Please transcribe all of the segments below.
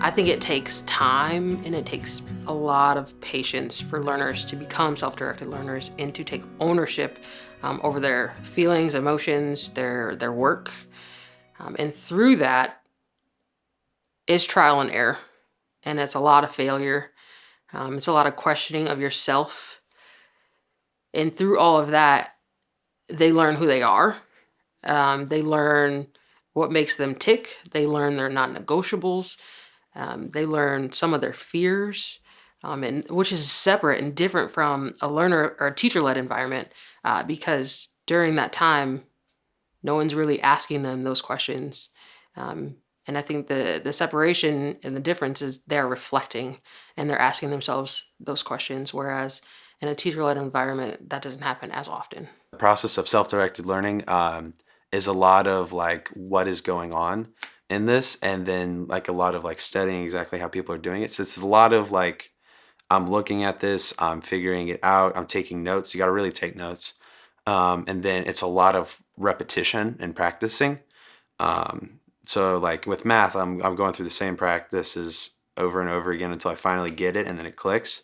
I think it takes time and it takes a lot of patience for learners to become self-directed learners and to take ownership over their feelings, emotions, their work. And through that is trial and error. And it's a lot of failure. It's a lot of questioning of yourself. And through all of that, they learn who they are. They learn what makes them tick. They learn their non-negotiables. They learn some of their fears, and which is separate and different from a learner or a teacher-led environment, because during that time, no one's really asking them those questions. And I think the separation and the difference is they're reflecting and they're asking themselves those questions, whereas in a teacher-led environment, that doesn't happen as often. The process of self-directed learning is a lot of like what is going on in this, and then like a lot of like studying exactly how people are doing it. So it's a lot of like, I'm looking at this, I'm figuring it out, I'm taking notes. You got to really take notes. And then it's a lot of repetition and practicing. So like with math, I'm going through the same practices over and over again until I finally get it and then it clicks.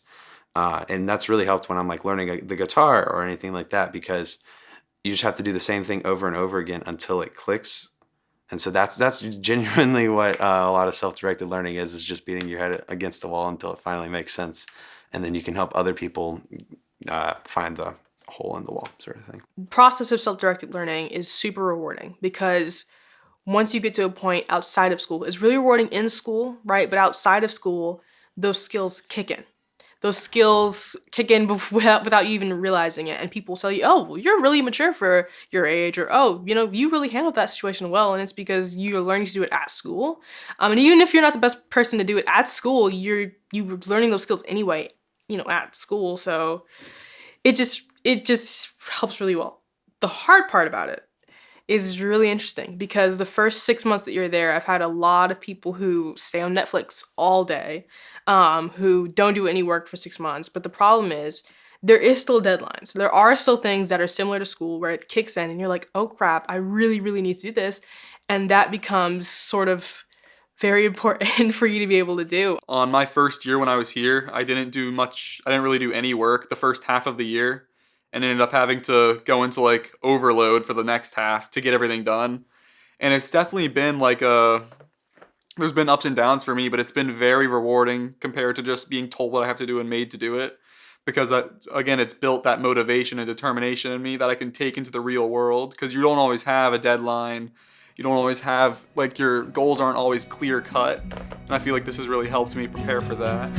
And that's really helped when I'm like learning the guitar or anything like that, because you just have to do the same thing over and over again until it clicks. And so that's genuinely what a lot of self-directed learning is just beating your head against the wall until it finally makes sense. And then you can help other people find the hole in the wall sort of thing. The process of self-directed learning is super rewarding because once you get to a point outside of school, it's really rewarding in school, right? But outside of school, those skills kick in. Those skills kick in without you even realizing it. And people tell you, oh, well, you're really mature for your age, or, oh, you really handled that situation well. And it's because you're learning to do it at school. And even if you're not the best person to do it at school, you're learning those skills anyway, at school. So it just helps really well. The hard part about it is really interesting because the first 6 months that you're there, I've had a lot of people who stay on Netflix all day, who don't do any work for 6 months. But the problem is there is still deadlines. There are still things that are similar to school where it kicks in and you're like, oh crap, I really, really need to do this. And that becomes sort of very important for you to be able to do. On my first year when I was here, I didn't really do any work the first half of the year, and ended up having to go into like overload for the next half to get everything done. And it's definitely been like there's been ups and downs for me, but it's been very rewarding compared to just being told what I have to do and made to do it. Because again, it's built that motivation and determination in me that I can take into the real world, because you don't always have a deadline. You don't always have, like, your goals aren't always clear cut. And I feel like this has really helped me prepare for that.